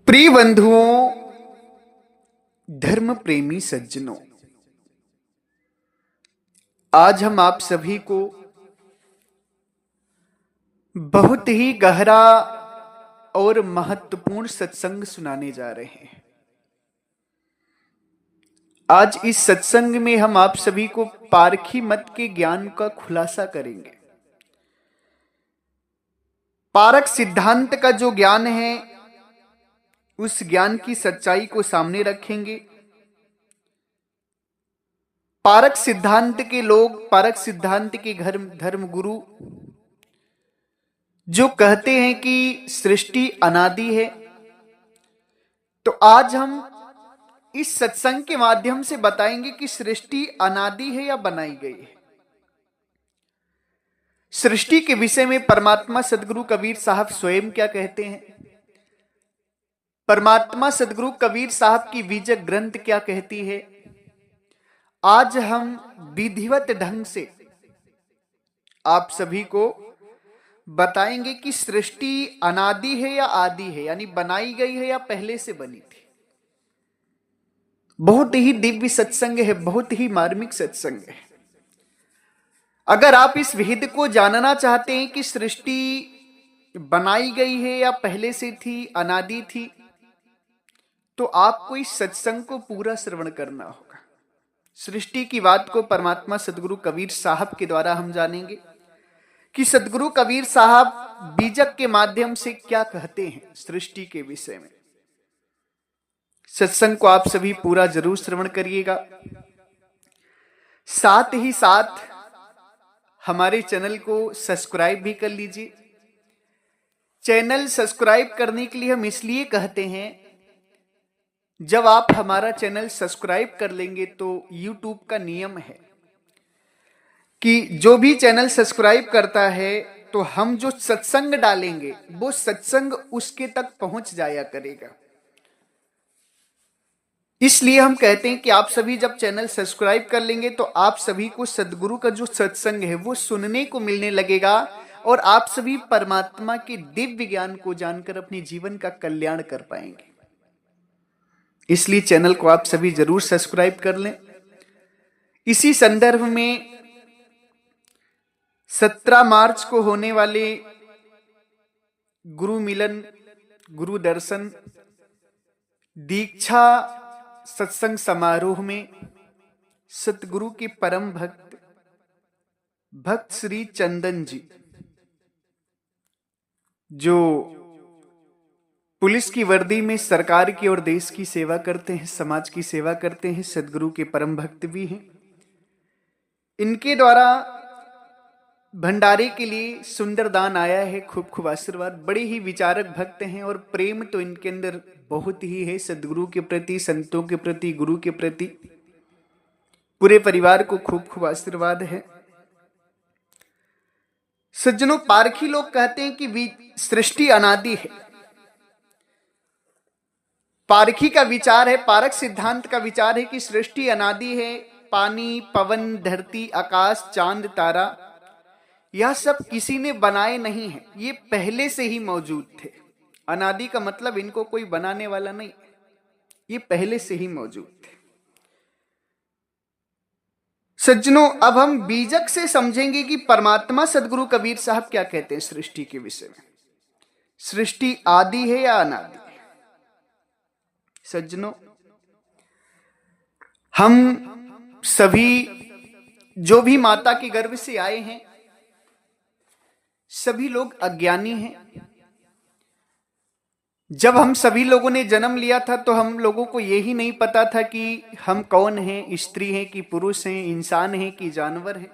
प्रिय बंधुओं, धर्म प्रेमी सज्जनों, आज हम आप सभी को बहुत ही गहरा और महत्वपूर्ण सत्संग सुनाने जा रहे हैं। आज इस सत्संग में हम आप सभी को पारखी मत के ज्ञान का खुलासा करेंगे। पारख सिद्धांत का जो ज्ञान है, उस ज्ञान की सच्चाई को सामने रखेंगे। पारख सिद्धांत के लोग, पारख सिद्धांत के धर्म गुरु जो कहते हैं कि सृष्टि अनादि है, तो आज हम इस सत्संग के माध्यम से बताएंगे कि सृष्टि अनादि है या बनाई गई है। सृष्टि के विषय में परमात्मा सदगुरु कबीर साहब स्वयं क्या कहते हैं, परमात्मा सदगुरु कबीर साहब की बीजक ग्रंथ क्या कहती है, आज हम विधिवत ढंग से आप सभी को बताएंगे कि सृष्टि अनादि है या आदि है, यानी बनाई गई है या पहले से बनी थी। बहुत ही दिव्य सत्संग है, बहुत ही मार्मिक सत्संग है। अगर आप इस विधि को जानना चाहते हैं कि सृष्टि बनाई गई है या पहले से थी, अनादि थी, तो आपको इस सत्संग को पूरा श्रवण करना होगा। सृष्टि की बात को परमात्मा सदगुरु कबीर साहब के द्वारा हम जानेंगे कि सदगुरु कबीर साहब बीजक के माध्यम से क्या कहते हैं सृष्टि के विषय में। सत्संग को आप सभी पूरा जरूर श्रवण करिएगा। साथ ही साथ हमारे चैनल को सब्सक्राइब भी कर लीजिए। चैनल सब्सक्राइब करने के लिए हम इसलिए कहते हैं, जब आप हमारा चैनल सब्सक्राइब कर लेंगे तो YouTube का नियम है कि जो भी चैनल सब्सक्राइब करता है तो हम जो सत्संग डालेंगे वो सत्संग उसके तक पहुंच जाया करेगा। इसलिए हम कहते हैं कि आप सभी जब चैनल सब्सक्राइब कर लेंगे तो आप सभी को सदगुरु का जो सत्संग है वो सुनने को मिलने लगेगा और आप सभी परमात्मा के दिव्य ज्ञान को जानकर अपने जीवन का कल्याण कर पाएंगे। इसलिए चैनल को आप सभी जरूर सब्सक्राइब कर लें। इसी संदर्भ में 17 मार्च को होने वाले गुरु मिलन, गुरु दर्शन, दीक्षा सत्संग समारोह में सतगुरु के परम भक्त श्री चंदन जी, जो पुलिस की वर्दी में सरकार की और देश की सेवा करते हैं, समाज की सेवा करते हैं, सदगुरु के परम भक्त भी हैं, इनके द्वारा भंडारे के लिए सुंदर दान आया है। खूब खूब आशीर्वाद। बड़े ही विचारक भक्त हैं और प्रेम तो इनके अंदर बहुत ही है, सदगुरु के प्रति, संतों के प्रति, गुरु के प्रति। पूरे परिवार को खूब खूब आशीर्वाद है। सज्जनों, पारखी लोग कहते हैं कि सृष्टि अनादि है। पारखी का विचार है, पारख सिद्धांत का विचार है कि सृष्टि अनादि है। पानी, पवन, धरती, आकाश, चांद, तारा, यह सब किसी ने बनाए नहीं है, ये पहले से ही मौजूद थे। अनादि का मतलब इनको कोई बनाने वाला नहीं, ये पहले से ही मौजूद थे। सज्जनों, अब हम बीजक से समझेंगे कि परमात्मा सदगुरु कबीर साहब क्या कहते हैं सृष्टि के विषय में। सृष्टि आदि है या अनादि है? सज्जनों, हम सभी जो भी माता के गर्भ से आए हैं, सभी लोग अज्ञानी हैं। जब हम सभी लोगों ने जन्म लिया था तो हम लोगों को यही नहीं पता था कि हम कौन हैं, स्त्री हैं कि पुरुष हैं, इंसान हैं कि जानवर हैं,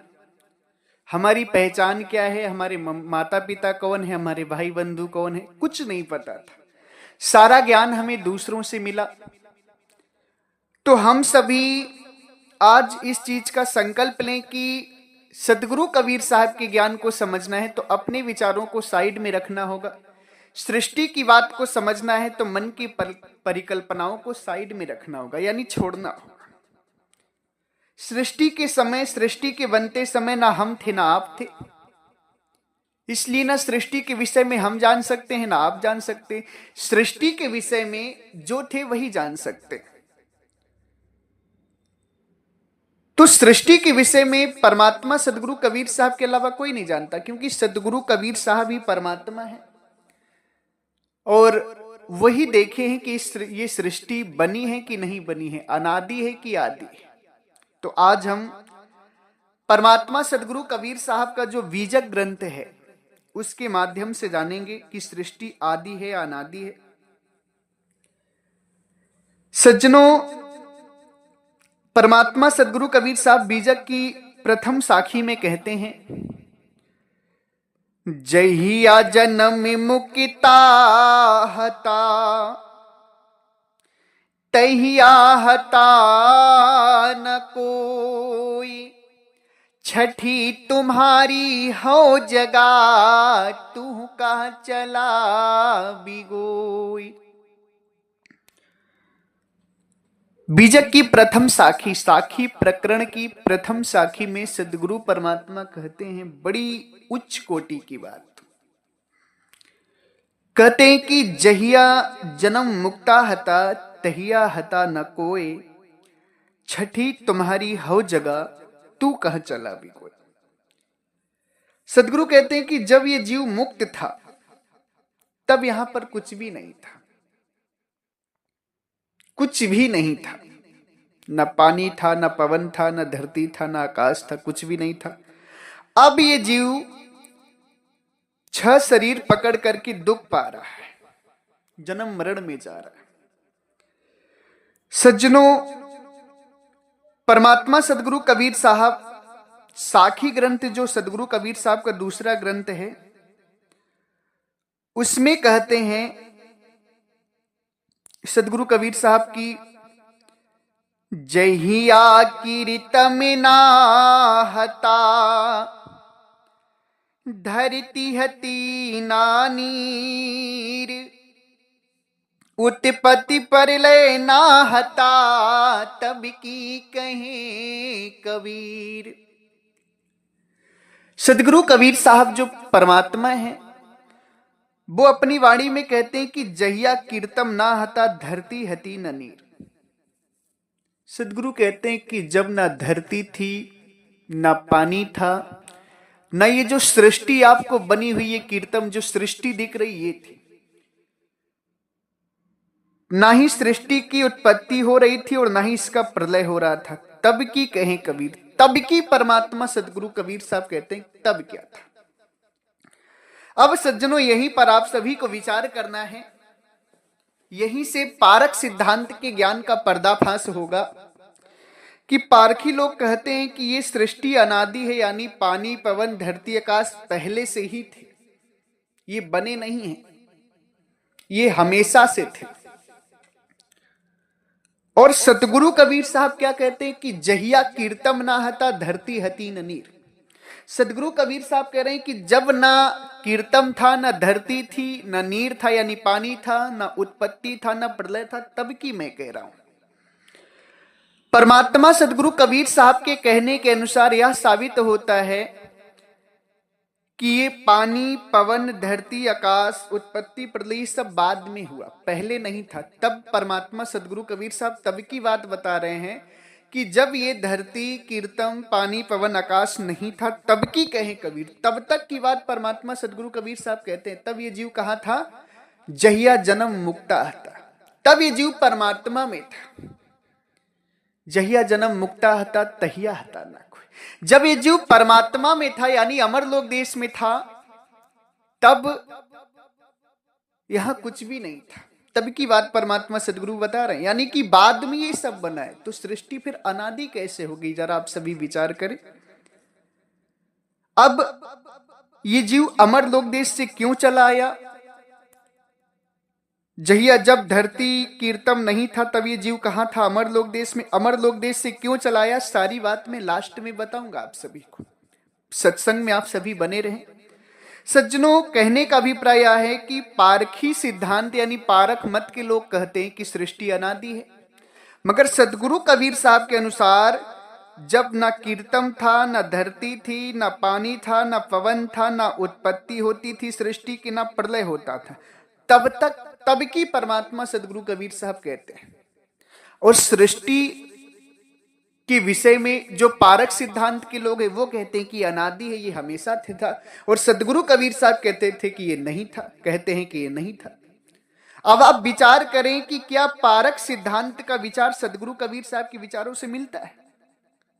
हमारी पहचान क्या है, हमारे माता पिता कौन है, हमारे भाई बंधु कौन है, कुछ नहीं पता था। सारा ज्ञान हमें दूसरों से मिला। तो हम सभी आज इस चीज का संकल्प लें कि सदगुरु कबीर साहब के ज्ञान को समझना है तो अपने विचारों को साइड में रखना होगा। सृष्टि की बात को समझना है तो मन की परिकल्पनाओं को साइड में रखना होगा, यानी छोड़ना होगा। सृष्टि के समय, सृष्टि के बनते समय ना हम थे ना आप थे, इसलिए ना सृष्टि के विषय में हम जान सकते हैं ना आप जान सकते, सृष्टि के विषय में जो थे वही जान सकते। तो सृष्टि के विषय में परमात्मा सदगुरु कबीर साहब के अलावा कोई नहीं जानता, क्योंकि सदगुरु कबीर साहब ही परमात्मा है और वही देखे हैं कि ये सृष्टि बनी है कि नहीं बनी है, अनादि है कि आदि है। तो आज हम परमात्मा सदगुरु कबीर साहब का जो बीजक ग्रंथ है उसके माध्यम से जानेंगे कि सृष्टि आदि है या अनादि है। सज्जनों, परमात्मा सदगुरु कबीर साहब बीजक की प्रथम साखी में कहते हैं, जहिया जन्म मुक्ता हता तहिया हता न कोई, छठी तुम्हारी हो जगा तू कहाँ चला बिगोई। बीजक की प्रथम साखी, साखी प्रकरण की प्रथम साखी में सदगुरु परमात्मा कहते हैं बड़ी उच्च कोटि की बात। कहते हैं कि जहिया जन्म मुक्ता हता तहिया हता न कोई, छठी तुम्हारी हो जगह तू कहाँ चला भी कोई। सदगुरु कहते हैं कि जब ये जीव मुक्त था तब यहां पर कुछ भी नहीं था, कुछ भी नहीं था, न पानी था, न पवन था, न धरती था, न आकाश था, कुछ भी नहीं था। अब ये जीव 6 शरीर पकड़ करके दुख पा रहा है, जन्म मरण में जा रहा है। सज्जनों, परमात्मा सदगुरु कबीर साहब साखी ग्रंथ जो सदगुरु कबीर साहब का दूसरा ग्रंथ है उसमें कहते हैं सदगुरु कबीर साहब की, जहिया कीर्तम ना हता धरती हती नानीर, उत्पत्ति परलय ना हता तब की कहे कबीर। सदगुरु कबीर साहब जो परमात्मा है वो अपनी वाणी में कहते हैं कि जहिया कीर्तम ना हता धरती हती न नीर। सदगुरु कहते हैं कि जब ना धरती थी, ना पानी था, ना ये जो सृष्टि आपको बनी हुई है कीर्तम जो सृष्टि दिख रही ये थी, ना ही सृष्टि की उत्पत्ति हो रही थी और ना ही इसका प्रलय हो रहा था। तब की कहें कबीर, तब की परमात्मा सदगुरु कबीर साहब कहते हैं तब क्या था। अब सज्जनों, यहीं पर आप सभी को विचार करना है, यहीं से पारक सिद्धांत के ज्ञान का पर्दाफाश होगा कि पारखी लोग कहते हैं कि ये सृष्टि अनादि है, यानी पानी पवन धरती आकाश पहले से ही थे, ये बने नहीं हैं, ये हमेशा से थे। और सतगुरु कबीर साहब क्या कहते हैं कि जहिया कीर्तम ना हता धरती हती न नीर। सदगुरु कबीर साहब कह रहे हैं कि जब ना कीर्तम था, ना धरती थी, ना नीर था यानी पानी था, ना उत्पत्ति था, ना प्रलय था, तब की मैं कह रहा हूं। परमात्मा सदगुरु कबीर साहब के कहने के अनुसार यह साबित होता है कि ये पानी पवन धरती आकाश उत्पत्ति प्रलय सब बाद में हुआ, पहले नहीं था। तब परमात्मा सदगुरु कबीर साहब तब की बात बता रहे हैं कि जब ये धरती कीर्तन पानी पवन आकाश नहीं था, तब की कहे कबीर, तब तक की बात परमात्मा सदगुरु कबीर साहब कहते हैं। तब ये जीव कहाँ था? जहिया जन्म मुक्ता था, तब ये जीव परमात्मा में था। जहिया जन्म मुक्ता हता तहिया हता ना कोई। जब ये जीव परमात्मा में था यानी अमरलोक देश में था, तब यहां कुछ भी नहीं था। तब की बात परमात्मा सदगुरु बता रहे हैं, यानी कि बाद में ये सब बना है। तो सृष्टि फिर अनादि कैसे होगी, जरा आप सभी विचार करें। अब ये जीव अमरलोक देश से क्यों चला आया? जहिया जब धरती कीर्तम नहीं था तब ये जीव कहां था? अमरलोक देश में। अमरलोक देश से क्यों चला आया, सारी बात मैं लास्ट में बताऊंगा आप सभी को। सत्संग में आप सभी बने रहें। सज्जनों, कहने का अभिप्राय यह है कि पारखी सिद्धांत यानी पारख मत के लोग कहते हैं कि सृष्टि अनादि है, मगर सदगुरु कबीर साहब के अनुसार जब ना कीर्तन था, ना धरती थी, ना पानी था, ना पवन था, ना उत्पत्ति होती थी सृष्टि की, ना प्रलय होता था, तब की परमात्मा सदगुरु कबीर साहब कहते हैं। और सृष्टि के विषय में जो पारक सिद्धांत के लोग हैं वो कहते हैं कि अनादि है, ये हमेशा था। और सदगुरु कबीर साहब कहते थे कि ये नहीं था, कहते हैं कि ये नहीं था। अब आप विचार करें कि क्या पारक सिद्धांत का विचार सदगुरु कबीर साहब के विचारों से मिलता है?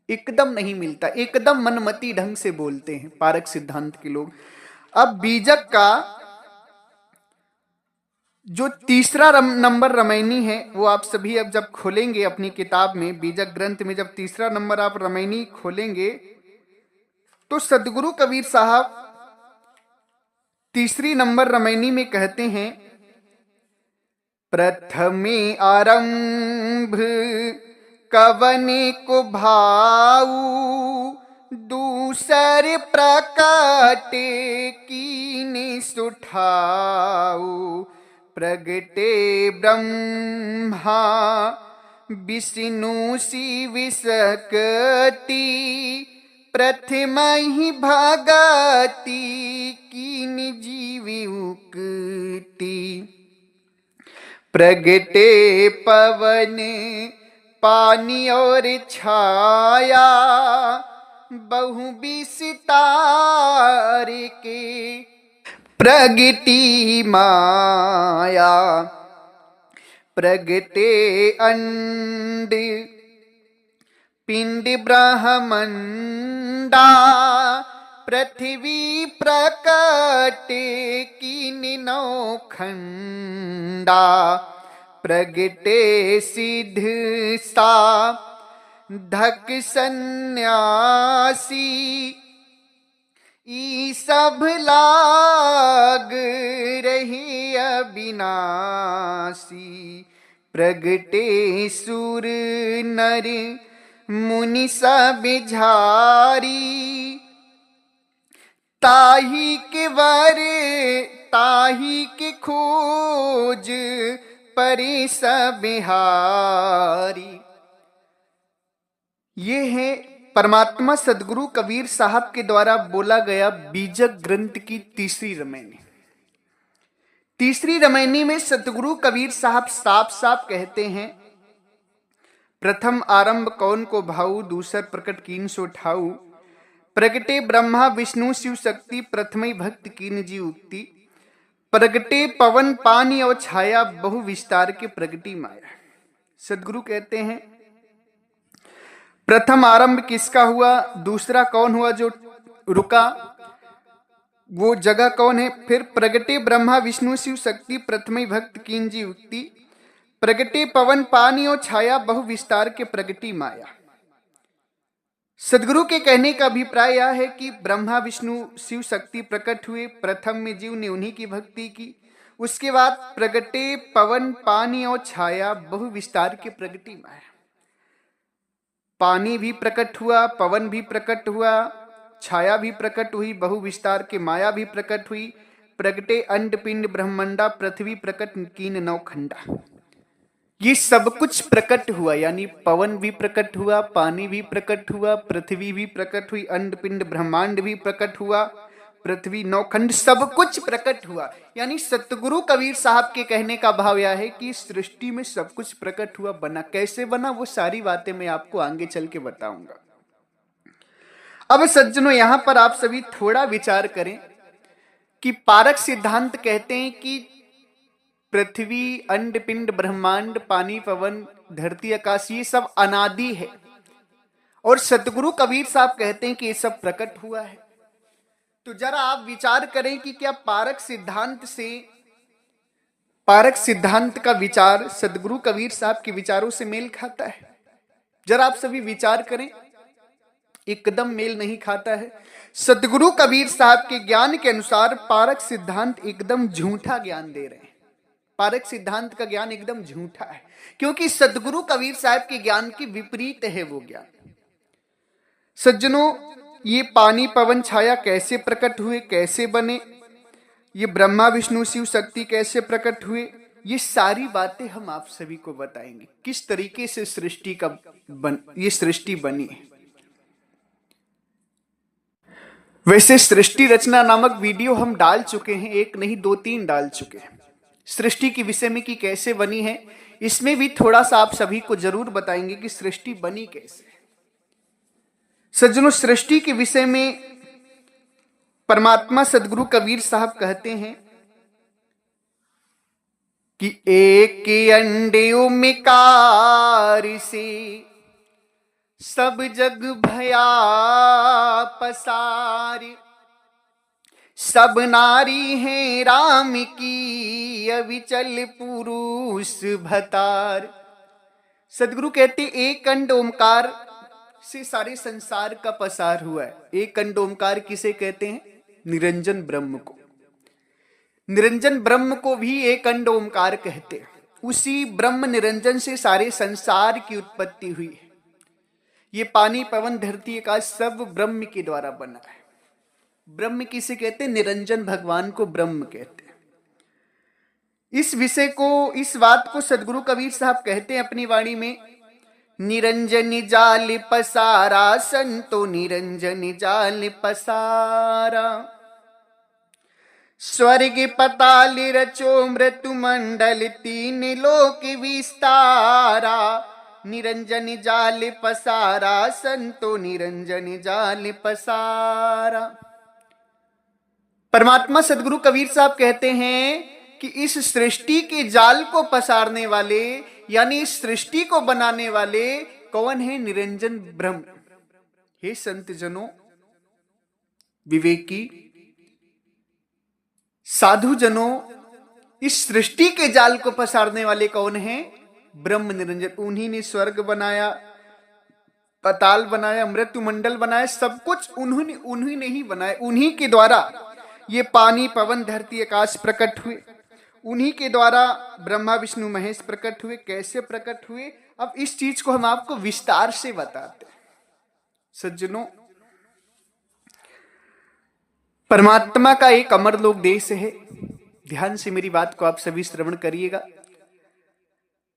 एकदम नहीं मिलता, एकदम मनमती ढंग से बोलते हैं पारक सिद्धांत के लोग। अब बीजक का जो तीसरा नंबर रामायणी है वो आप सभी अब जब खोलेंगे अपनी किताब में, बीजक ग्रंथ में जब तीसरा नंबर आप रामायणी खोलेंगे तो सदगुरु कबीर साहब तीसरी नंबर रामायणी में कहते हैं, प्रथमे आरंभ कवने को भाऊ, दूसर प्रकट कीने सुठाऊ, प्रगटे ब्रह्मा विष्णु शिव सकती, प्रथम ही भगति कीन जीवी उक्ति, प्रगटे पवन पानी और छाया, बहु विस्तार के प्रगटी माया, प्रगटे अंड पिंड ब्रह्मंडा, पृथ्वी प्रकट कीन नौ खंडा, प्रगटे सिद्ध सा धक सन्यासी, ई सब लाग रही अविनाशी, प्रगटे सुर नर मुनि सब झारी, ताही के वर ताही के खोज परे सब बिहारी। ये है परमात्मा सदगुरु कबीर साहब के द्वारा बोला गया बीजक ग्रंथ की तीसरी रामायणी। तीसरी रामायणी में सदगुरु कबीर साहब साफ साफ कहते हैं, प्रथम आरंभ कौन को भाऊ, दूसर प्रकट कीन सो ठाऊ, प्रगटे ब्रह्मा विष्णु शिव शक्ति, प्रथम भक्त कीन जी उक्ति, प्रगटे पवन पानी और छाया, बहु विस्तार के प्रगटी माया। सदगुरु कहते हैं प्रथम आरंभ किसका हुआ, दूसरा कौन हुआ जो रुका, वो जगह कौन है। फिर प्रगटे ब्रह्मा विष्णु शिव शक्ति, प्रथम भक्त कीन जी उक्ति, प्रगटे पवन पानी और छाया, बहु विस्तार के प्रगटी माया। सदगुरु के कहने का अभिप्राय यह है कि ब्रह्मा विष्णु शिव शक्ति प्रकट हुए, प्रथम में जीव ने उन्हीं की भक्ति की, उसके बाद प्रगटे पवन पानी और छाया, बहु विस्तार के प्रगटी माया। पानी भी प्रकट हुआ, पवन भी प्रकट हुआ, छाया भी प्रकट हुई, बहु विस्तार के माया भी प्रकट हुई, प्रगटे अंड पिंड ब्रह्मंडा, पृथ्वी प्रकट कीन नौ खंडा। ये सब कुछ प्रकट हुआ, यानी पवन भी प्रकट हुआ, पानी भी प्रकट हुआ, पृथ्वी भी प्रकट हुई, अंड पिंड ब्रह्मांड भी प्रकट हुआ, पृथ्वी नौखंड, सब कुछ प्रकट हुआ। यानी सतगुरु कबीर साहब के कहने का भाव यह है कि सृष्टि में सब कुछ प्रकट हुआ, बना कैसे बना वो सारी बातें मैं आपको आगे चल के बताऊंगा। अब सज्जनों, यहां पर आप सभी थोड़ा विचार करें कि पारक सिद्धांत कहते हैं कि पृथ्वी अंड पिंड ब्रह्मांड पानी पवन धरती आकाश ये सब अनादि है, और सतगुरु कबीर साहब कहते हैं कि ये सब प्रकट हुआ है। तो जरा आप विचार करें कि क्या पारक सिद्धांत का विचार सतगुरु कबीर साहब के विचारों से मेल खाता है? जरा आप सभी विचार करें, एकदम मेल नहीं खाता है। सतगुरु कबीर साहब के ज्ञान के अनुसार पारक सिद्धांत एकदम झूठा ज्ञान दे रहे हैं। पारक सिद्धांत का ज्ञान एकदम झूठा है, क्योंकि सतगुरु कबीर साहब के ज्ञान के विपरीत है वो ज्ञान। सज्जनों, ये पानी पवन छाया कैसे प्रकट हुए, कैसे बने, ये ब्रह्मा विष्णु शिव शक्ति कैसे प्रकट हुए, ये सारी बातें हम आप सभी को बताएंगे। किस तरीके से ये सृष्टि बनी है। वैसे सृष्टि रचना नामक वीडियो हम डाल चुके हैं, एक नहीं दो तीन डाल चुके हैं। सृष्टि के विषय में कि कैसे बनी है, इसमें भी थोड़ा सा आप सभी को जरूर बताएंगे कि सृष्टि बनी कैसे। सज्जनों, सृष्टि के विषय में परमात्मा सदगुरु कबीर साहब कहते हैं कि एक अंडे उमकार से सब जग भया पसार, सब नारी हैं राम की अविचल पुरुष भतार। सदगुरु कहते एक अंड ओमकार से सारे संसार का पसार हुआ है। एक अंड ओमकार किसे कहते हैं? निरंजन ब्रह्म को। निरंजन ब्रह्म को भी एक अंड ओमकार कहते हैं। उसी ब्रह्म निरंजन से सारे संसार की उत्पत्ति हुई है। ये पानी पवन धरती आकाश सब ब्रह्म के द्वारा बना है। ब्रह्म किसे कहते हैं? निरंजन भगवान को ब्रह्म कहते हैं। इस विषय को, इस बात को सदगुरु कबीर साहब कहते हैं अपनी वाणी में, निरंजन जाल पसारा संतो निरंजन जाल पसारा, स्वर्ग पताल रचो मृत्यु मंडल तीन लोक विस्तारा, निरंजन जाल पसारा संतो निरंजन जाल पसारा। परमात्मा सदगुरु कबीर साहब कहते हैं कि इस सृष्टि के जाल को पसारने वाले, यानी इस सृष्टि को बनाने वाले कौन है? निरंजन ब्रह्म। हे संत जनों, विवेकी साधु जनों, इस सृष्टि के जाल को पसारने वाले कौन है? ब्रह्म निरंजन। उन्हीं ने स्वर्ग बनाया, पताल बनाया, मृत्यु मंडल बनाया, सब कुछ उन्हीं ने ही बनाया। उन्हीं के द्वारा ये पानी पवन धरती आकाश प्रकट हुए। उन्हीं के द्वारा ब्रह्मा विष्णु महेश प्रकट हुए। कैसे प्रकट हुए, अब इस चीज को हम आपको विस्तार से बताते हैं। सज्जनों, परमात्मा का एक अमरलोक देश है। ध्यान से मेरी बात को आप सभी श्रवण करिएगा।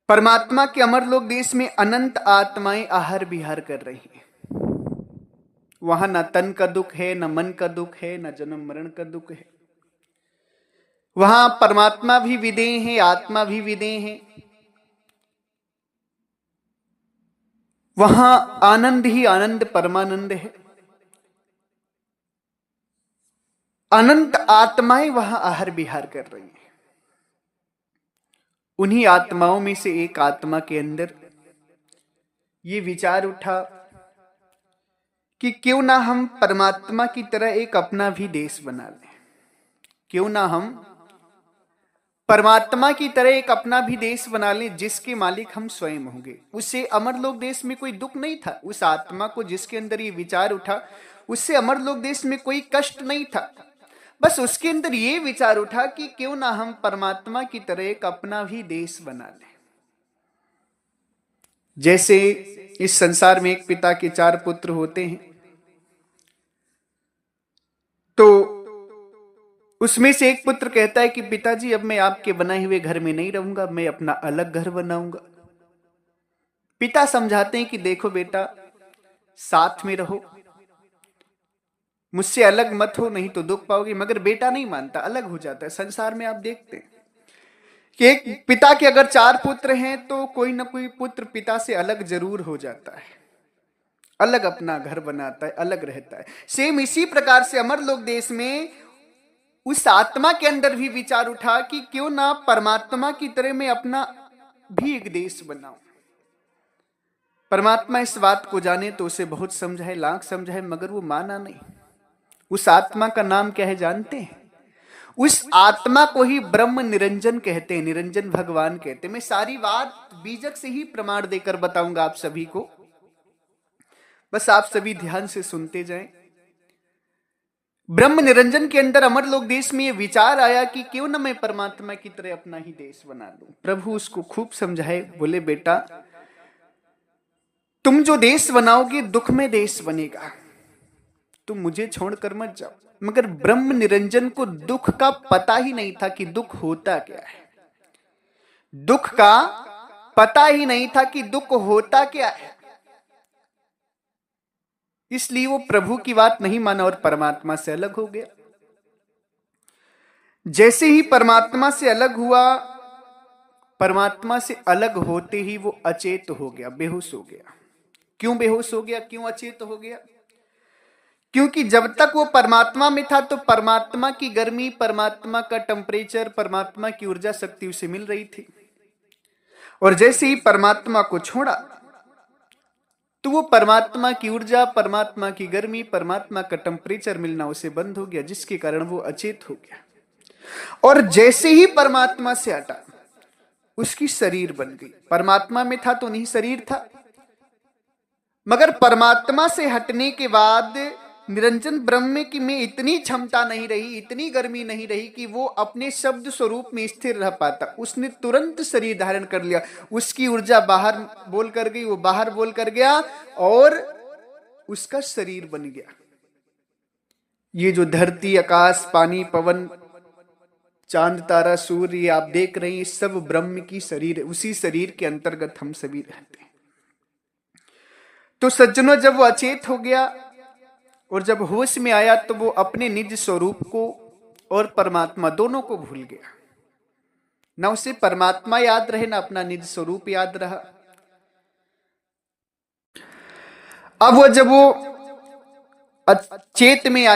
परमात्मा के अमरलोक देश में अनंत आत्माएं आहार विहार कर रही हैं। वहां न तन का दुख है, न मन का दुख है, न जन्म मरण का दुख है। वहां परमात्मा भी विदेह है, आत्मा भी विदेह है। वहां आनंद ही आनंद परमानंद है। अनंत आत्माएं वहां आहार विहार कर रही हैं। उन्हीं आत्माओं में से एक आत्मा के अंदर ये विचार उठा कि क्यों ना हम परमात्मा की तरह एक अपना भी देश बना लें। क्यों ना हम परमात्मा की तरह एक अपना भी देश बना लें, जिसके मालिक हम स्वयं होंगे। उसे अमरलोक देश में कोई दुख नहीं था। उस आत्मा को जिसके अंदर ये विचार उठा, उससे अमरलोक देश में कोई कष्ट नहीं था। बस उसके अंदर ये विचार उठा कि क्यों ना हम परमात्मा की तरह एक अपना भी देश बना लें। जैसे इस संसार में एक पिता के 4 पुत्र होते हैं, तो उसमें से एक पुत्र कहता है कि पिताजी, अब मैं आपके बनाए हुए घर में नहीं रहूंगा, मैं अपना अलग घर बनाऊंगा। पिता समझाते हैं कि देखो बेटा, साथ में रहो, मुझसे अलग मत हो, नहीं तो दुख पाओगे। मगर बेटा नहीं मानता, अलग हो जाता है। संसार में आप देखते हैं कि एक पिता के अगर 4 पुत्र हैं तो कोई ना कोई पुत्र पिता से अलग जरूर हो जाता है, अलग अपना घर बनाता है, अलग रहता है। सेम इसी प्रकार से अमरलोक देश में उस आत्मा के अंदर भी विचार उठा कि क्यों ना परमात्मा की तरह मैं अपना भी एक देश बनाऊं। परमात्मा इस बात को जाने तो उसे बहुत समझाए, लाख समझाए, मगर वो माना नहीं। उस आत्मा का नाम क्या है जानते हैं? उस आत्मा को ही ब्रह्म निरंजन कहते हैं, निरंजन भगवान कहते हैं। मैं सारी बात बीजक से ही प्रमाण देकर बताऊंगा आप सभी को, बस आप सभी ध्यान से सुनते जाएं। ब्रह्म निरंजन के अंदर अमरलोक देश में यह विचार आया कि क्यों ना मैं परमात्मा की तरह अपना ही देश बना लूं। प्रभु उसको खूब समझाए, बोले बेटा, तुम जो देश बनाओगे दुख में देश बनेगा, तुम मुझे छोड़कर मत जाओ। मगर ब्रह्म निरंजन को दुख का पता ही नहीं था कि दुख होता क्या है। दुख का पता ही नहीं था कि दुख होता क्या है। इसलिए वो प्रभु की बात नहीं माना और परमात्मा से अलग हो गया। जैसे ही परमात्मा से अलग हुआ, परमात्मा से अलग होते ही वो अचेत हो गया, बेहोश हो गया। क्यों बेहोश हो गया, क्यों अचेत हो गया? क्योंकि जब तक वो परमात्मा में था तो परमात्मा की गर्मी, परमात्मा का टेम्परेचर, परमात्मा की ऊर्जा शक्ति उसे मिल रही थी। और जैसे ही परमात्मा को छोड़ा तो वो परमात्मा की ऊर्जा, परमात्मा की गर्मी, परमात्मा का टेम्परेचर मिलना उसे बंद हो गया, जिसके कारण वो अचेत हो गया। और जैसे ही परमात्मा से हटा, उसकी शरीर बन गई। परमात्मा में था तो नहीं शरीर था, मगर परमात्मा से हटने के बाद निरंजन ब्रह्म की में इतनी क्षमता नहीं रही, इतनी गर्मी नहीं रही कि वो अपने शब्द स्वरूप में स्थिर रह पाता। उसने तुरंत शरीर धारण कर लिया। उसकी ऊर्जा बाहर बोल कर गई, वो बाहर बोल कर गया और उसका शरीर बन गया। ये जो धरती, आकाश, पानी, पवन, चांद, तारा, सूर्य आप देख रहे हैं, सब ब्रह्म की शरीर है। उसी शरीर के अंतर्गत हम सभी रहते हैं। तो सज्जनों, जब वो अचेत हो गया और जब होश में आया तो वो अपने निज स्वरूप को और परमात्मा दोनों को भूल गया। ना उसे परमात्मा याद रहे, ना अपना निज स्वरूप याद रहा। अब वो जब वो चेत में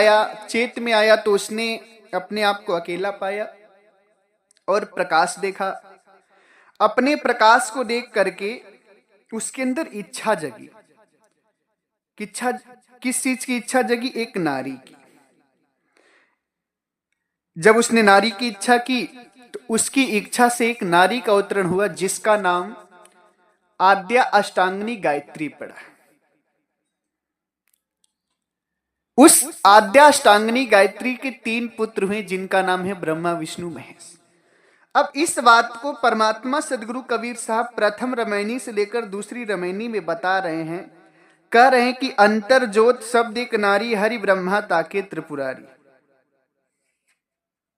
आया तो उसने अपने आप को अकेला पाया और प्रकाश देखा। अपने प्रकाश को देख करके उसके अंदर इच्छा जगी। किस चीज की इच्छा जगी? एक नारी की। जब उसने नारी की इच्छा की तो उसकी इच्छा से एक नारी का अवतरण हुआ, जिसका नाम आद्या अष्टांगिनी गायत्री पड़ा। उस आद्या अष्टांगिनी गायत्री के 3 पुत्र हुए, जिनका नाम है ब्रह्मा, विष्णु, महेश। अब इस बात को परमात्मा सदगुरु कबीर साहब प्रथम रामायणी से लेकर दूसरी रामायणी में बता रहे हैं। कह रहे हैं कि अंतर ज्योत शब्द एक नारी, हरि ब्रह्मा ताके त्रिपुरारी।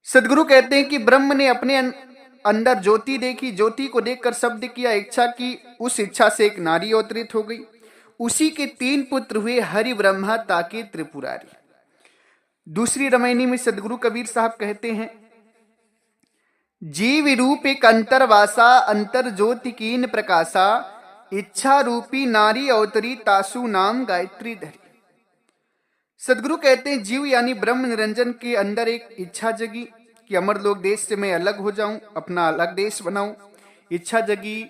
सदगुरु कहते हैं कि ब्रह्म ने अपने अंदर ज्योति देखी, ज्योति को देखकर शब्द किया, इच्छा की, उस इच्छा से एक नारी अवतरित हो गई। उसी के 3 पुत्र हुए, हरि ब्रह्मा ताके त्रिपुरारी। दूसरी रामायणी में सदगुरु कबीर साहब कहते हैं, जीव रूप एक अंतरवासा, अंतर ज्योति कीन प्रकाशा, इच्छा रूपी नारी अवतरी, तासु नाम गायत्री धरी। सदगुरु कहते हैं, जीव यानी ब्रह्म निरंजन के अंदर एक इच्छा जगी कि अमरलोक देश से मैं अलग हो जाऊं, अपना अलग देश बनाऊं। इच्छा जगी,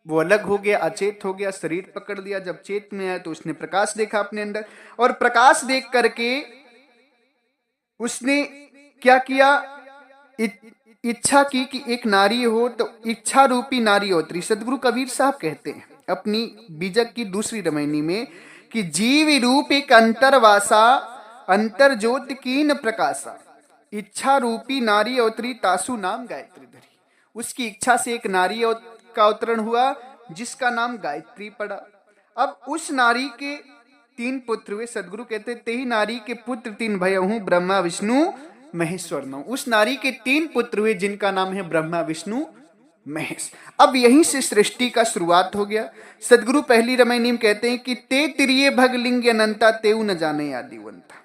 वो अलग हो गया, अचेत हो गया, शरीर पकड़ लिया। जब चेत में आया तो उसने प्रकाश देखा अपने अंदर, और प्रकाश देख करके उसने क्या किया? इच्छा की कि एक नारी हो, तो इच्छा रूपी नारी अवतरी। सदगुरु कबीर साहब कहते हैं अपनी बीजक की दूसरी रामायणी में कि जीव रूप एक अंतरवासा, अंतर ज्योति कीन प्रकाशा, इच्छा रूपी नारी अवतरी, तासु नाम गायत्री धरी। उसकी इच्छा से एक नारी का अवतरण हुआ, जिसका नाम गायत्री पड़ा। अब उस नारी के 3 पुत्र हुए। सदगुरु कहते, तेही नारी के पुत्र 3 भयहु, ब्रह्मा विष्णु महेश्वर नौ। उस नारी के 3 पुत्र हुए, जिनका नाम है ब्रह्मा, विष्णु, महेश। अब यहीं से सृष्टि का शुरुआत हो गया। सदगुरु पहली रामायणी में कहते हैं कि ते तिरिये भगलिंग अनंता, तेऊ न जाने आदिवंता।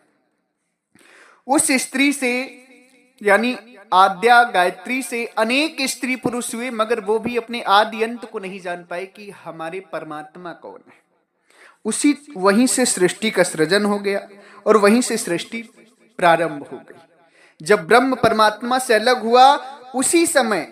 उस स्त्री से यानी आद्या गायत्री से अनेक स्त्री पुरुष हुए, मगर वो भी अपने आदि अंत को नहीं जान पाए कि हमारे परमात्मा कौन है। वहीं से सृष्टि का सृजन हो गया और वहीं से सृष्टि प्रारंभ हो गई। जब ब्रह्म परमात्मा से अलग हुआ, उसी समय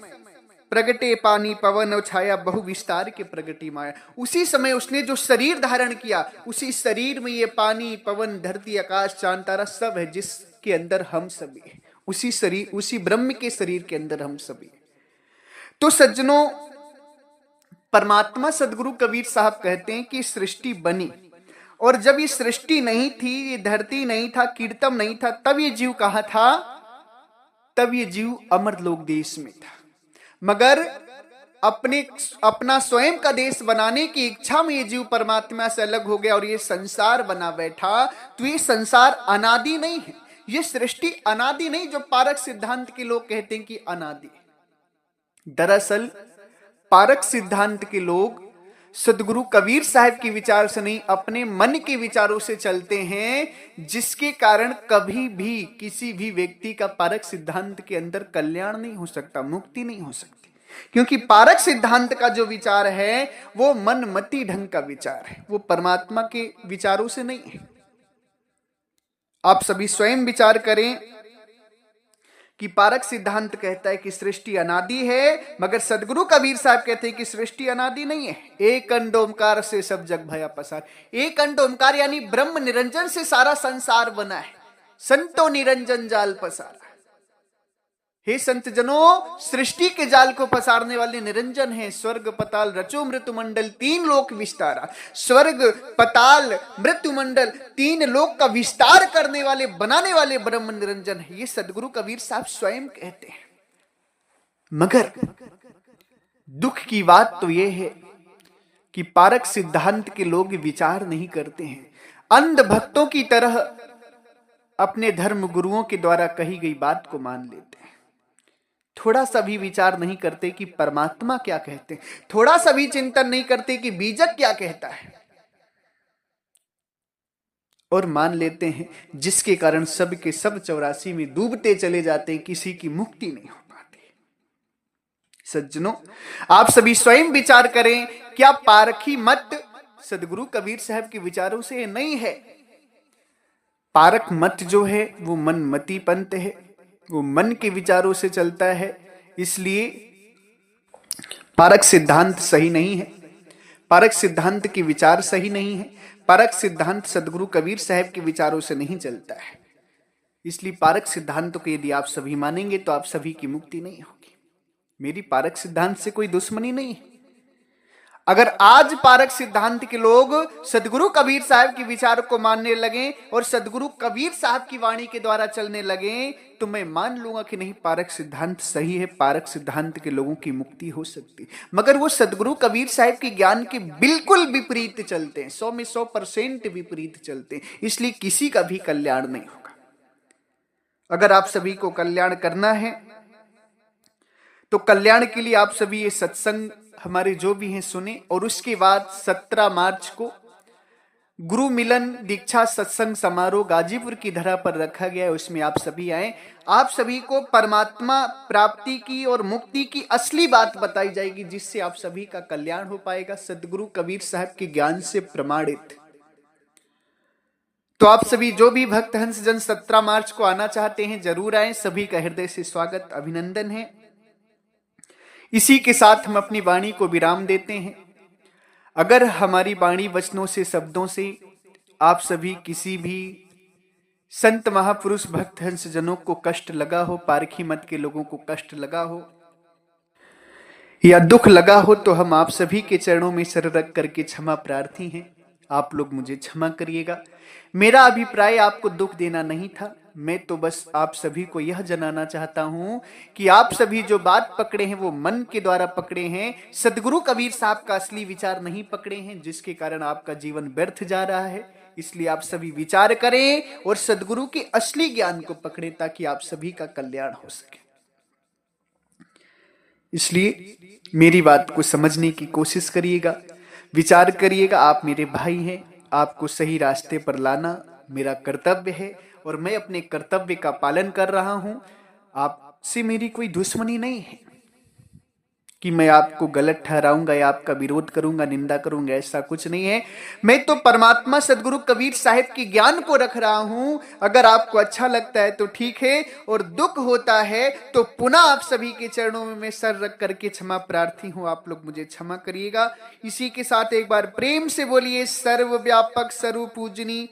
प्रगटे पानी पवन और छाया, बहु विस्तार के प्रगटी माया। उसी समय उसने जो शरीर धारण किया, उसी शरीर में ये पानी, पवन, धरती, आकाश, चांद, तारा सब है, जिसके अंदर हम सभी हैं। उसी शरीर, उसी ब्रह्म के शरीर के अंदर हम सभी। तो सज्जनों, परमात्मा सदगुरु कबीर साहब कहते हैं कि सृष्टि बनी, और जब ये सृष्टि नहीं थी, ये धरती नहीं था, कीर्तन नहीं था, तब ये जीव कहाँ था? तब ये जीव अमरलोक देश में था। मगर अपना स्वयं का देश बनाने की इच्छा में ये जीव परमात्मा से अलग हो गया और ये संसार बना बैठा। तो ये संसार अनादि नहीं है, ये सृष्टि अनादि नहीं, जो पारक सिद्धांत के लोग कहते हैं कि अनादि। दरअसल पारक सिद्धांत के लोग सदगुरु कबीर साहब की विचार से नहीं, अपने मन के विचारों से चलते हैं, जिसके कारण कभी भी किसी भी व्यक्ति का पारक सिद्धांत के अंदर कल्याण नहीं हो सकता, मुक्ति नहीं हो सकती। क्योंकि पारक सिद्धांत का जो विचार है वो मनमति ढंग का विचार है, वो परमात्मा के विचारों से नहीं है। आप सभी स्वयं विचार करें कि पारक सिद्धांत कहता है कि सृष्टि अनादि है, मगर सदगुरु कबीर साहब कहते हैं कि सृष्टि अनादि नहीं है। एक अंड ओमकार से सब जग भया पसार। एक अंड ओमकार यानी ब्रह्म निरंजन से सारा संसार बना है। संतो निरंजन जाल पसारा। हे संत जनों, सृष्टि के जाल को पसारने वाले निरंजन है। स्वर्ग पताल रचो मृत्यु मंडल तीन लोक विस्तारा। स्वर्ग पताल मृत्यु मंडल तीन लोक का विस्तार करने वाले, बनाने वाले ब्रह्म निरंजन है। ये सदगुरु कबीर साहब स्वयं कहते हैं। मगर दुख की बात तो यह है कि पारक सिद्धांत के लोग विचार नहीं करते हैं। अंध भक्तों की तरह अपने धर्म गुरुओं के द्वारा कही गई बात को मान लेते हैं। थोड़ा सा भी विचार नहीं करते कि परमात्मा क्या कहते हैं। थोड़ा सा भी चिंतन नहीं करते कि बीजक क्या कहता है, और मान लेते हैं, जिसके कारण सब के सब 84 में डूबते चले जाते हैं, किसी की मुक्ति नहीं हो पाती। सज्जनों, आप सभी स्वयं विचार करें, क्या पारखी मत सदगुरु कबीर साहब के विचारों से नहीं है? पारक मत जो है वो मनमति पंथ है, वो मन के विचारों से चलता है, इसलिए पारक सिद्धांत सही नहीं है। पारक सिद्धांत के विचार सही नहीं है। पारक सिद्धांत सदगुरु कबीर साहब के विचारों से नहीं चलता है। इसलिए पारक सिद्धांत को यदि आप सभी मानेंगे तो आप सभी की मुक्ति नहीं होगी। मेरी पारक सिद्धांत से कोई दुश्मनी नहीं है। अगर आज पारक सिद्धांत के लोग सदगुरु कबीर साहब के विचार को मानने लगे और सदगुरु कबीर साहब की वाणी के द्वारा चलने लगे, तो मैं मान लूंगा कि नहीं, पारक सिद्धांत सही है, पारक सिद्धांत के लोगों की मुक्ति हो सकती। मगर वो सदगुरु कबीर साहब के ज्ञान के बिल्कुल विपरीत चलते हैं, 100 में 100% विपरीत चलते हैं, इसलिए किसी का भी कल्याण नहीं होगा। अगर आप सभी को कल्याण करना है तो कल्याण के लिए आप सभी ये सत्संग हमारे जो भी हैं सुने, और उसके बाद 17 मार्च को गुरु मिलन दीक्षा सत्संग समारोह गाजीपुर की धरा पर रखा गया है, उसमें आप सभी आए। आप सभी को परमात्मा प्राप्ति की और मुक्ति की असली बात बताई जाएगी, जिससे आप सभी का कल्याण हो पाएगा, सदगुरु कबीर साहब के ज्ञान से प्रमाणित। तो आप सभी जो भी भक्त हंस जन 17 मार्च को आना चाहते हैं जरूर आए। सभी का हृदय से स्वागत, अभिनंदन है। इसी के साथ हम अपनी वाणी को विराम देते हैं। अगर हमारी वाणी वचनों से, शब्दों से आप सभी किसी भी संत महापुरुष भक्त हंस जनों को कष्ट लगा हो, पारखी मत के लोगों को कष्ट लगा हो या दुख लगा हो, तो हम आप सभी के चरणों में सर रख करके क्षमा प्रार्थी हैं। आप लोग मुझे क्षमा करिएगा। मेरा अभिप्राय आपको दुख देना नहीं था। मैं तो बस आप सभी को यह जनाना चाहता हूं कि आप सभी जो बात पकड़े हैं वो मन के द्वारा पकड़े हैं, सदगुरु कबीर साहब का असली विचार नहीं पकड़े हैं, जिसके कारण आपका जीवन व्यर्थ जा रहा है। इसलिए आप सभी विचार करें और सदगुरु के असली ज्ञान को पकड़े, ताकि आप सभी का कल्याण हो सके। इसलिए मेरी बात को समझने की कोशिश करिएगा, विचार करिएगा। आप मेरे भाई हैं, आपको सही रास्ते पर लाना मेरा कर्तव्य है, और मैं अपने कर्तव्य का पालन कर रहा हूं। आपसे मेरी कोई दुश्मनी नहीं है कि मैं आपको गलत ठहराऊंगा या आपका विरोध करूंगा, निंदा करूंगा, ऐसा कुछ नहीं है। मैं तो परमात्मा सदगुरु कबीर साहब के ज्ञान को रख रहा हूं। अगर आपको अच्छा लगता है तो ठीक है, और दुख होता है तो पुनः आप सभी के चरणों में मैं सर रख करके क्षमा प्रार्थी हूं। आप लोग मुझे क्षमा करिएगा। इसी के साथ एक बार प्रेम से बोलिए, सर्वव्यापक सर्व पूजनी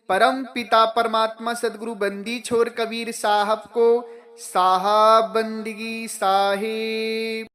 परम पिता परमात्मा सदगुरु बंदी छोर कबीर साहब को साहब बंदगी साहेब।